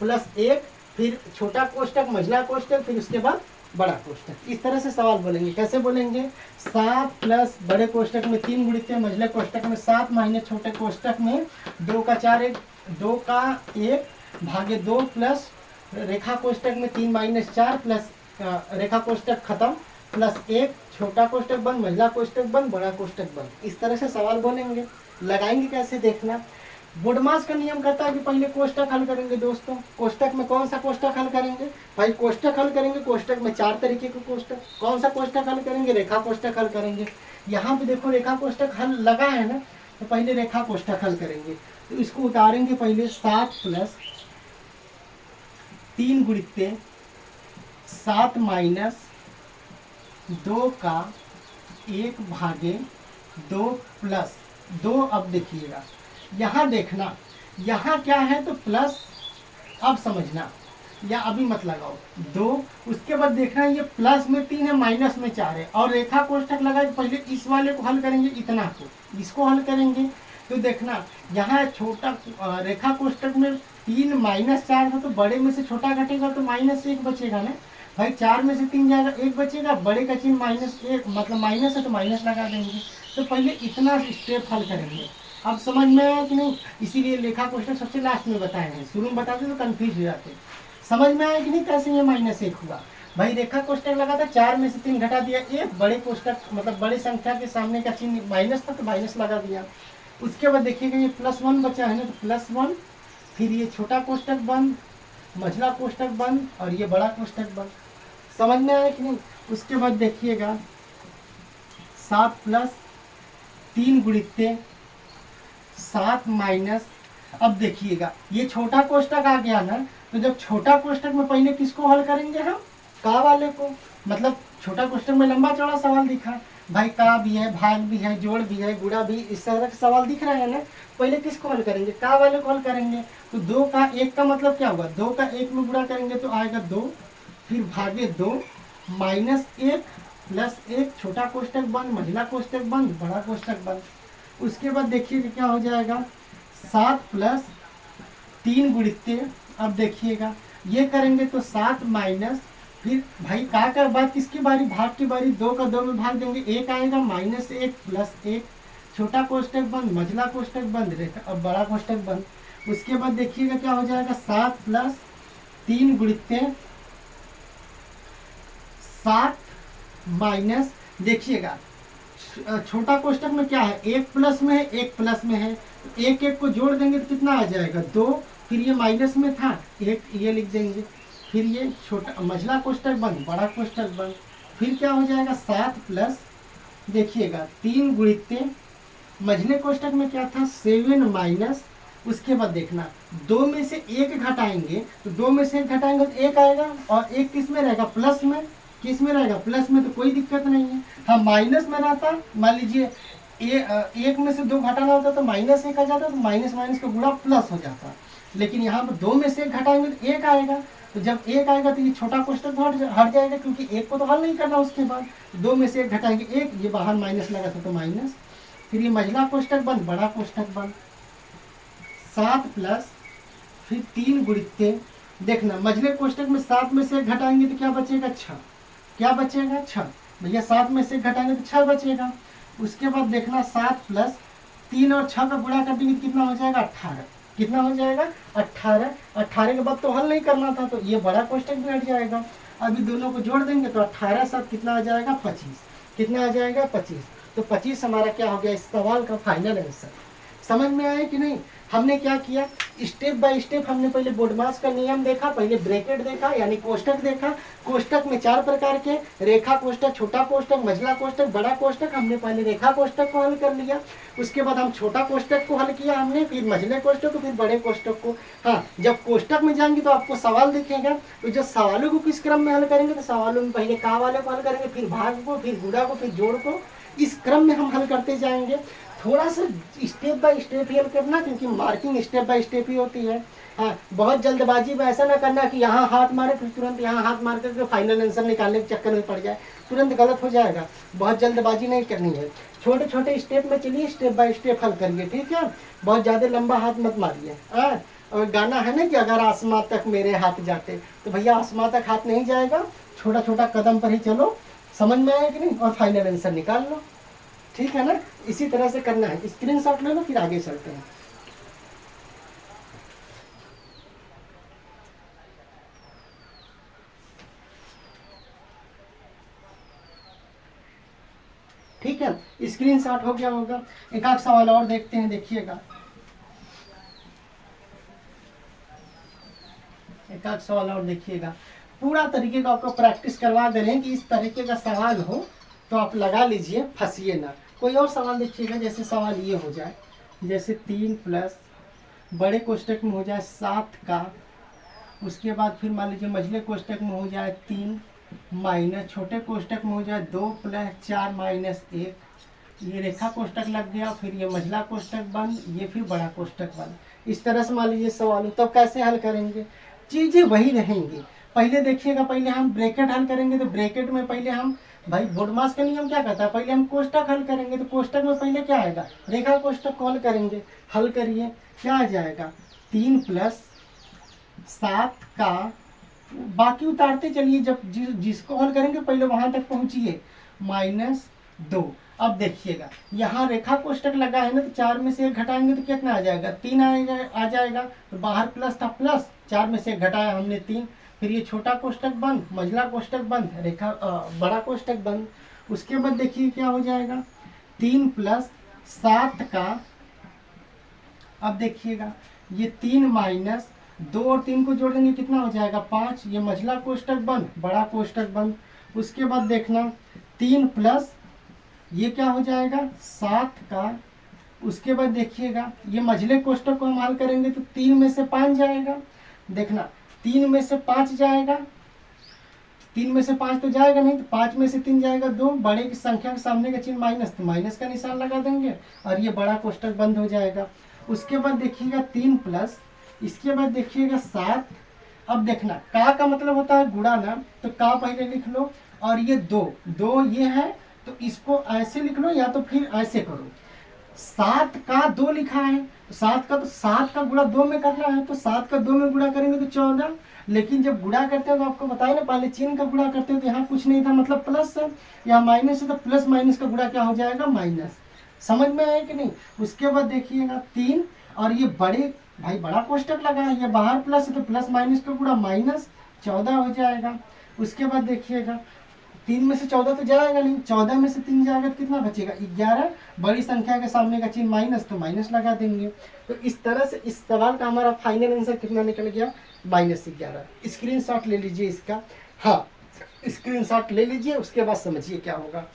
प्लस 1 फिर छोटा कोष्टक मझला कोष्टक फिर उसके बाद बड़ा कोष्टक। इस तरह से सवाल बोलेंगे। कैसे बोलेंगे, 7 प्लस बड़े कोष्टक में 3 गुणित मझले कोष्टक में 7 माइनस छोटे कोष्टक में 2 का 1 भागे 2 प्लस रेखा कोष्टक में 3 माइनस 4 प्लस रेखा कोष्टक खत्म प्लस 1 छोटा कोष्टक बंद मझला कोष्टक बंद बड़ा कोष्टक बंद। इस तरह से सवाल बोलेंगे। लगाएंगे कैसे देखना। बोडमास का नियम कहता है कि पहले कोष्टक हल करेंगे दोस्तों। कोष्टक में कौन सा कोष्टक हल करेंगे भाई, कोष्टक हल करेंगे। कोष्टक में 4 तरीके के कोष्टक, कौन सा कोष्टक हल करेंगे, रेखा कोष्टक हल करेंगे। यहाँ पे देखो रेखा कोष्टक हल लगा है ना, तो पहले रेखा कोष्टक हल करेंगे। तो इसको उतारेंगे पहले 7 प्लस 3 गुणित 7 माइनस 2 का 1/2 प्लस 2। अब देखिएगा यहाँ देखना, यहाँ क्या है तो प्लस, अब समझना या अभी मत लगाओ 2। उसके बाद देखना ये प्लस में 3 है माइनस में 4 है और रेखा कोष्टक लगा के पहले इस वाले को हल करेंगे, इतना को इसको हल करेंगे। तो देखना यहाँ छोटा रेखा कोष्टक में 3 माइनस 4 था, तो बड़े में से छोटा घटेगा तो -1 बचेगा ना भाई। 4 में से 3 जाएगा 1 बचेगा, बड़े का चिन्ह -1 मतलब माइनस है तो माइनस लगा देंगे। तो पहले इतना स्टेप हल करेंगे। अब समझ में आया कि नहीं, इसीलिए रेखा कोष्टक सबसे लास्ट में बताए हैं, शुरू में बताते तो कंफ्यूज हो जाते। समझ में आया कि नहीं कैसे ये -1 हुआ भाई। रेखा कोष्टक लगा था, 4 में से 3 घटा दिया 1, बड़े कोष्टक मतलब बड़े संख्या के सामने का चिन्ह माइनस था तो माइनस लगा दिया। उसके बाद देखिएगा ये +1 बचा है ना, तो +1 फिर ये छोटा कोष्टक बंद मझला कोष्टक बंद और ये बड़ा कोष्टक बंद। समझ में आया कि नहीं। उसके बाद देखिएगा 7 प्लस 3 गुणित 7 माइनस, अब देखिएगा ये छोटा कोष्टक आ गया ना, तो जब छोटा कोष्टक में पहले किसको हल करेंगे हम, का वाले को। मतलब छोटा कोष्टक में लंबा चौड़ा सवाल दिखा भाई, का भी है, भाग भी है, जोड़ भी है, गुणा भी, इस तरह का सवाल दिख रहा है ना। पहले किसको हल करेंगे, का वाले को हल करेंगे। तो 2 का 1 का मतलब क्या हुआ, 2 का 1 में गुणा करेंगे तो आएगा 2 फिर भागे 2 -1 प्लस 1 छोटा कोष्टक बंद मझला कोष्टक बंद बड़ा कोष्टक बंद। उसके बाद देखिए क्या हो जाएगा 7 प्लस 3 गुणित, अब देखिएगा ये करेंगे तो 7 माइनस, फिर भाई का बाद किसकी बारी, भाग की बारी, 2 का 2 में भाग देंगे, 1 आएगा, -1 प्लस 1, छोटा कोष्टक बंद, मझला कोष्टक बंद, रेखा अब बड़ा कोष्टक बंद। उसके बाद देखिएगा क्या हो जाएगा, 7 प्लस 3 गुणित 7 माइनस, देखिएगा छोटा कोष्टक में क्या है, 1 प्लस में है, 1 प्लस में है, तो 1 1 को जोड़ देंगे तो कितना आ जाएगा, 2, फिर ये माइनस में था 1, ये लिख देंगे, फिर ये छोटा मझला कोष्टक बंद, बड़ा कोष्टक बंद, फिर क्या हो जाएगा 7 प्लस, देखिएगा 3 गुणित, मझले कोष्टक में क्या था 7 माइनस, उसके बाद देखना 2 में से 1 घटाएंगे, तो 2 में से 1 घटाएंगे तो 1 आएगा, और 1 किस में रहेगा, प्लस में, किस में रहेगा, प्लस में, तो कोई दिक्कत नहीं है। हाँ माइनस में रहता, मान लीजिए 1 में से 2 घटाना होता तो -1 आ जाता, तो माइनस माइनस का गुणा प्लस हो जाता, लेकिन यहाँ पर 2 में से 1 घटाएंगे तो 1 आएगा, तो जब 1 आएगा तो ये छोटा कोष्टक हट जाएगा, क्योंकि 1 को तो हल नहीं करना, उसके बाद 2 में से 1 घटाएंगे 1, ये बाहर माइनस लगा था तो माइनस, फिर ये मझला कोष्टक बंद, बड़ा कोष्टक बंद, 7 प्लस फिर 3 गुणित, देखना मझले कोष्टक में 7 में से 1 घटाएंगे तो क्या बचेगा, 6, क्या बचेगा 6, भैया 7 में से 1 घटाएंगे तो 6 बचेगा। उसके बाद देखना 7 प्लस 3 और 6 का गुणा कर देंगे तो कितना हो जाएगा, 18, कितना हो जाएगा 18, 18 के बाद तो हल नहीं करना था, तो ये बड़ा कोष्टक भी हट जाएगा। अभी दोनों को जोड़ देंगे तो 18 7 कितना आ जाएगा, 25, कितना आ जाएगा 25, तो 25 हमारा क्या हो गया इस सवाल का फाइनल आंसर। समझ में आया कि नहीं, हमने क्या किया, स्टेप बाय स्टेप हमने पहले बोडमास का नियम देखा, पहले ब्रैकेट देखा यानी कोष्टक देखा, कोष्टक में 4 प्रकार के, रेखा कोष्टक, छोटा कोष्टक, मझला कोष्टक, बड़ा कोष्टक, हमने पहले रेखा कोष्टक को हल कर लिया, उसके बाद हम छोटा कोष्टक को हल किया हमने, फिर मझले कोष्टक को, फिर बड़े कोष्टक को। हाँ जब कोष्टक में जाएंगे तो आपको सवाल दिखेगा, तो जब सवालों को किस क्रम में हल करेंगे, तो सवालों में पहले का वाले को हल करेंगे, फिर भाग को, फिर गुणा को, फिर जोड़ को, इस क्रम में हम हल करते जाएंगे। थोड़ा सा स्टेप बाय स्टेप ही हल करना, क्योंकि मार्किंग स्टेप बाय स्टेप ही होती है। हाँ बहुत जल्दबाजी में ऐसा ना करना कि यहाँ हाथ मारे फिर तुरंत यहाँ हाथ मार करके फाइनल आंसर निकालने के चक्कर में पड़ जाए, तुरंत गलत हो जाएगा, बहुत जल्दबाजी नहीं करनी है, छोटे छोटे स्टेप में चलिए, स्टेप बाय स्टेप हल करिए, ठीक है, बहुत ज़्यादा लंबा हाथ मत मारिए। और गाना है ना कि अगर आसमां तक मेरे हाथ जाते, तो भैया आसमां तक हाथ नहीं जाएगा, छोटा छोटा कदम पर ही चलो, समझ में आया कि नहीं, और फाइनल आंसर निकाल लो, ठीक है ना, इसी तरह से करना है। स्क्रीनशॉट ले लो फिर आगे चलते हैं। ठीक है, स्क्रीनशॉट हो गया होगा। एक आध सवाल और देखते हैं, देखिएगा एक आध सवाल और देखिएगा, पूरा तरीके का आपको प्रैक्टिस करवा दे रहे हैं कि इस तरीके का सवाल हो तो आप लगा लीजिए, फंसिए ना। कोई और सवाल देखिएगा, जैसे सवाल ये हो जाए, जैसे 3 प्लस बड़े कोष्टक में हो जाए 7 का, उसके बाद फिर मान लीजिए मझले कोष्टक में हो जाए 3 माइनस, छोटे कोष्टक में हो जाए 2 प्लस 4 माइनस 1, ये रेखा कोष्टक लग गया, फिर ये मझला कोष्टक बंद, ये फिर बड़ा कोष्टक बंद। इस तरह से मान लीजिए सवाल हो, तब कैसे हल करेंगे, चीज़ें वही रहेंगी। पहले देखिएगा, पहले हम ब्रैकेट हल करेंगे, तो ब्रैकेट में पहले हम, भाई बोडमास का नियम क्या कहता है, पहले हम कोष्टक हल करेंगे, तो कोष्टक में पहले क्या आएगा, रेखा कोष्टक को हल करेंगे, हल करिए, क्या आ जाएगा 3 प्लस 7 का, बाकी उतारते चलिए, जब जिसको हल करेंगे पहले वहां तक पहुंचिए, -2। अब देखिएगा यहाँ रेखा कोष्टक लगा है ना, तो 4 में से 1 घटाएंगे तो कितना आ जाएगा, 3 आ जाएगा, तो बाहर प्लस था, प्लस 4 में से 1 घटाया हमने 3, फिर ये छोटा कोष्टक बंद, मझला कोष्टक बंद, रेखा बड़ा कोष्टक बंद। उसके बाद देखिए क्या हो जाएगा, 3 प्लस 7 का, अब देखिएगा ये 3 माइनस 2 और 3 को जोड़ देंगे कितना हो जाएगा 5, ये मझला कोष्टक बंद, बड़ा कोष्टक बंद। उसके बाद देखना 3 प्लस ये क्या हो जाएगा 7 का, उसके बाद देखिएगा ये मझले कोष्टक को हम हल करेंगे तो 3 में से 5 जाएगा, देखना 3 में से 5 जाएगा, 3 में से 5 तो जाएगा नहीं, तो 5 में से 3 जाएगा 2, बड़े की संख्या के सामने का चिन्ह माइनस, तो माइनस का निशान लगा देंगे और ये बड़ा कोष्टक बंद हो जाएगा। उसके बाद देखिएगा 3 प्लस, इसके बाद देखिएगा 7। अब देखना का मतलब होता है गुणा ना, तो का पहले लिख लो, और ये 2 ये है, तो इसको ऐसे लिख लो या तो फिर ऐसे करो, 7 का 2 लिखा है 7 का गुणा 2 में करना है, तो 7 का 2 में गुणा करेंगे तो 14। लेकिन जब गुणा करते हैं तो आपको बताया ना, पहले चिन्ह का गुणा करते हैं तो यहाँ कुछ नहीं था, मतलब प्लस है, यहाँ माइनस है, तो प्लस माइनस का गुणा क्या हो जाएगा, माइनस। समझ में आया कि नहीं। उसके बाद देखिएगा 3, और ये बड़े भाई बड़ा कोष्टक लगा है, ये बाहर प्लस है तो प्लस माइनस का गुणा माइनस 14 हो जाएगा। उसके बाद देखिएगा 3 में से 14 तो जाएगा नहीं, 14 में से 3 जाएगा तो कितना बचेगा, 11। बड़ी संख्या के सामने का चिन्ह माइनस, तो माइनस लगा देंगे। तो इस तरह से इस सवाल का हमारा फाइनल आंसर कितना निकल गया, -11। स्क्रीनशॉट ले लीजिए इसका, हाँ स्क्रीनशॉट ले लीजिए, उसके बाद समझिए क्या होगा।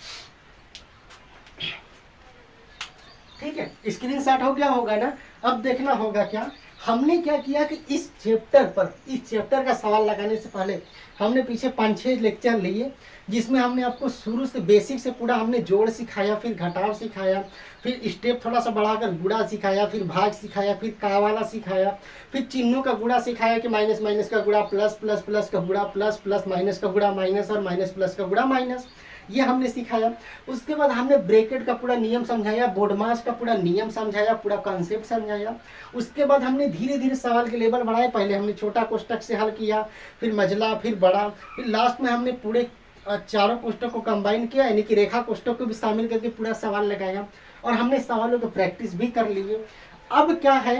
ठीक है, स्क्रीनशॉट हो गया होगा ना। अब देखना होगा क्या, हमने क्या किया कि इस चैप्टर का सवाल लगाने से पहले हमने पीछे 5-6 लेक्चर लिए, जिसमें हमने आपको शुरू से बेसिक से पूरा हमने जोड़ सिखाया, फिर घटाव सिखाया, फिर स्टेप थोड़ा सा बढ़ाकर गुणा सिखाया, फिर भाग सिखाया, फिर का वाला सिखाया, फिर चिन्हों का गुणा सिखाया कि माइनस माइनस का गुणा प्लस, प्लस प्लस का गुणा प्लस, प्लस माइनस का गुणा माइनस, और माइनस प्लस का गुणा माइनस, ये हमने सिखाया। उसके बाद हमने ब्रैकेट का पूरा नियम समझाया, बोडमास का पूरा नियम समझाया, पूरा कॉन्सेप्ट समझाया। उसके बाद हमने धीरे धीरे सवाल के लेवल बढ़ाए, पहले हमने छोटा कोष्टक से हल किया, फिर मझला, फिर बड़ा, फिर लास्ट में हमने पूरे चारों कोष्टक को कंबाइन किया, यानी कि रेखा कोष्टक को भी शामिल करके पूरा सवाल लगाया, और हमने सवालों को प्रैक्टिस भी कर लिए। अब क्या है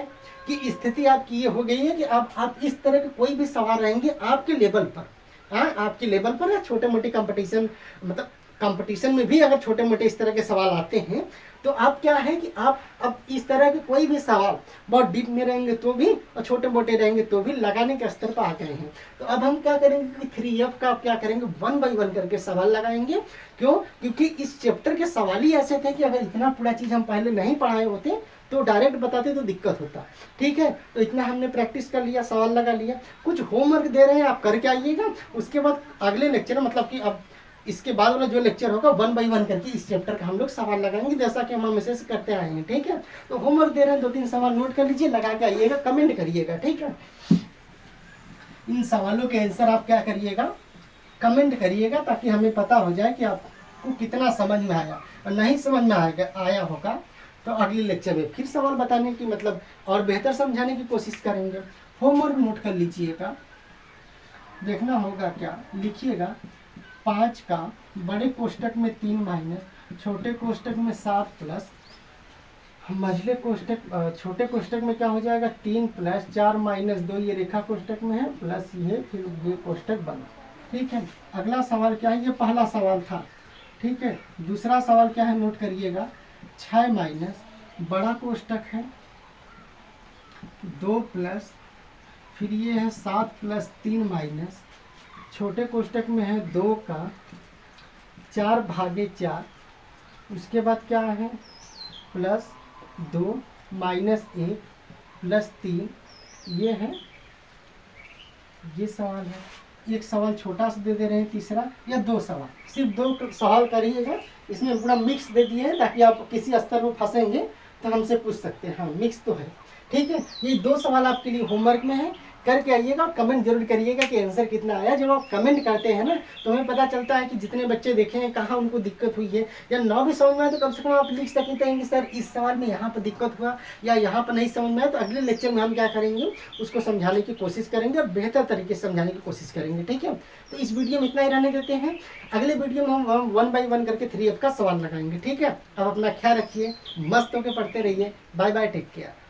कि स्थिति आपकी ये हो गई है कि आप इस तरह के कोई भी सवाल रहेंगे आपके लेवल पर, हाँ आपके लेवल पर, या छोटे मोटे कंपटीशन, मतलब कंपटीशन में भी अगर छोटे मोटे इस तरह के सवाल आते हैं, तो आप क्या है कि आप अब इस तरह के कोई भी सवाल बहुत डीप में रहेंगे तो भी, और छोटे मोटे रहेंगे तो भी लगाने के स्तर पर आ गए हैं। तो अब हम क्या करेंगे कि 3F का क्या करेंगे, 1 बाई 1 करके सवाल लगाएंगे। क्यों, क्योंकि इस चैप्टर के सवाल ही ऐसे थे कि अगर इतना पूरा चीज़ हम पहले नहीं पढ़ाए होते तो डायरेक्ट बताते तो दिक्कत होता। ठीक है, तो इतना हमने प्रैक्टिस कर लिया, सवाल लगा लिया। कुछ होमवर्क दे रहे हैं, आप करके आइएगा। उसके बाद अगले लेक्चर में, मतलब कि अब इसके बाद वाला जो लेक्चर होगा 1 बाई 1 करके इस चैप्टर का हम लोग सवाल लगाएंगे, जैसा कि हम हमेशा से करते आए हैं। ठीक है, तो होमवर्क दे रहे हैं, 2-3 सवाल नोट कर लीजिए, लगा के आइएगा, कमेंट करिएगा। ठीक है, इन सवालों के आंसर आप क्या करिएगा, कमेंट करिएगा, ताकि हमें पता हो जाए कि आपको कितना समझ में आया। और नहीं समझ में आया होगा तो अगले लेक्चर में फिर सवाल बताने की, मतलब और बेहतर समझाने की कोशिश करेंगे। होमवर्क नोट कर लीजिएगा। देखना होगा क्या, लिखिएगा 5 का बड़े कोष्टक में 3 माइनस, छोटे कोष्टक में 7 प्लस, मझले कोष्टक छोटे कोष्टक में क्या हो जाएगा 3 प्लस 4 माइनस 2, ये रेखा कोष्टक में है, प्लस ये, फिर ये कोष्टक बना। ठीक है, अगला सवाल क्या है, ये पहला सवाल था। ठीक है, दूसरा सवाल क्या है, नोट करिएगा। 6 माइनस बड़ा कोष्टक है 2 प्लस, फिर ये है 7 प्लस 3 माइनस, छोटे कोष्टक में है 2 का 4 भागे 4, उसके बाद क्या है प्लस 2 माइनस 1 प्लस 3, ये है, ये सवाल है। एक सवाल छोटा सा दे रहे हैं, तीसरा, या 2 सवाल, सिर्फ 2 सवाल करिएगा। इसमें पूरा मिक्स दे दिए हैं, ताकि आप किसी स्तर में फंसेंगे तो हमसे पूछ सकते हैं। हाँ मिक्स तो है। ठीक है, ये 2 सवाल आपके लिए होमवर्क में है, करके आइएगा, और कमेंट जरूर करिएगा कि आंसर कितना आया। जब आप कमेंट करते हैं ना, तो हमें पता चलता है कि जितने बच्चे देखे हैं कहाँ उनको दिक्कत हुई है, या ना भी समझ में आए तो कम से कम आप लिख सकते हैं कि सर इस सवाल में यहाँ पर दिक्कत हुआ, या यहाँ पर नहीं समझ में आया, तो अगले लेक्चर में हम क्या करेंगे, उसको समझाने की कोशिश करेंगे, और बेहतर तरीके से समझाने की कोशिश करेंगे। ठीक है, तो इस वीडियो में इतना ही रहने देते हैं। अगले वीडियो में हम 1 बाई 1 करके 3F का सवाल लगाएंगे। ठीक है, अब अपना ख्याल रखिए, मस्त होकर पढ़ते रहिए। Bye bye, take care.